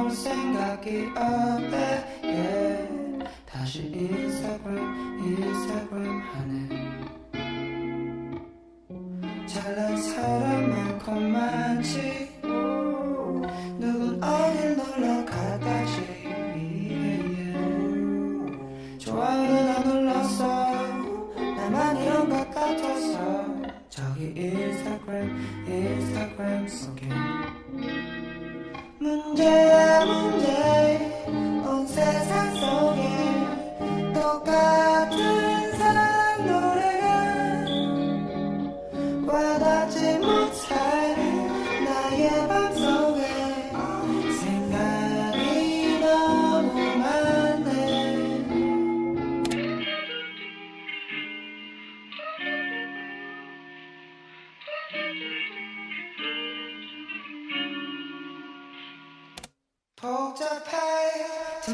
아무 생각이 없대 yeah. 다시 인스타그램 하네. 잘난 사람 많고 많지. 누군 어딜 놀러 갔다지. 좋아요는 안 눌렀어. 나만 이런 것 같아서. 저기 인스타그램 속에 문제야 문제. 온 세상 속에 똑같은 사랑 노래가 와닿지 못할 나의 맘속에 생각이 너무 많네. 복잡해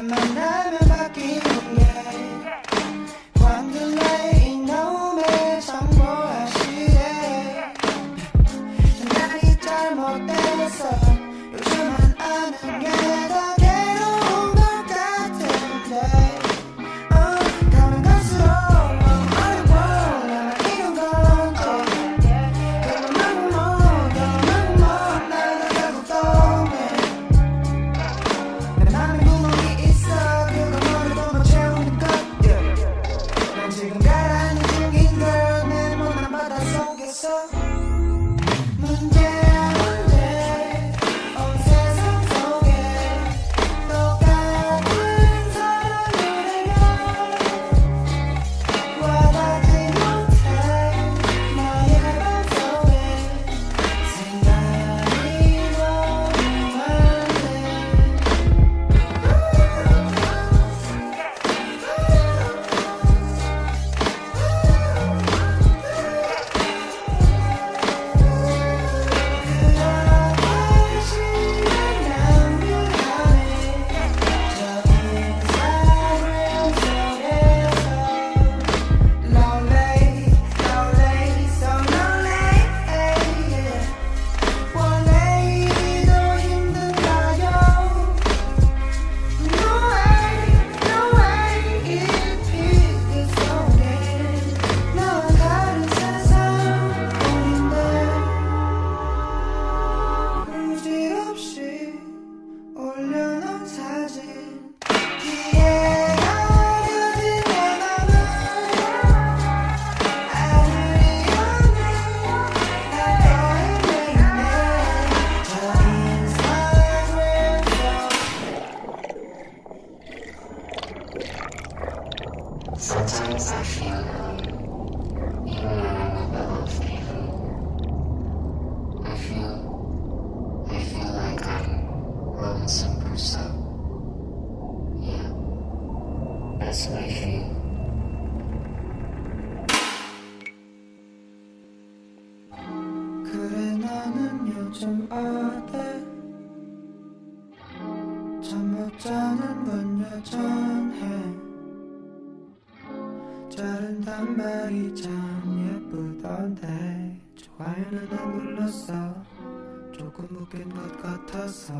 만나면 바뀌는 게 광들레 이놈의 정보화 시대. 생각이 잘못돼서 요즘은 아는 게 더 괴로운 것 같은데 가면 갈수록 어려워. 나만 이룬 건지 너무너무 나도 결국 동해. 내 맘에 구멍이 있어. 그거 머리도 못 채우는 것 난 지금 가라앉는 중인 걸. 내 못난 바다 속에서 문제야 문제. 온 세상 속에 똑같은 사랑 노래가 와닿지 못해 나의 맘속에 생각이 너무 많네. 올려놓은 사진 뒤에 어려진 내 맘은 아무리 없네. 날 떠올리네. 저 인스타그램 Sometimes I feel even when I'm not with people. I feel like I'm Robinson Crusoe. Yeah, that's what I feel. 그래 너는 요즘 어때? 잠 못 자는 건 여전해. 자른 단발이 참 예쁘던데 좋아요는 안 눌렀어. 조금 웃긴 것 같아서.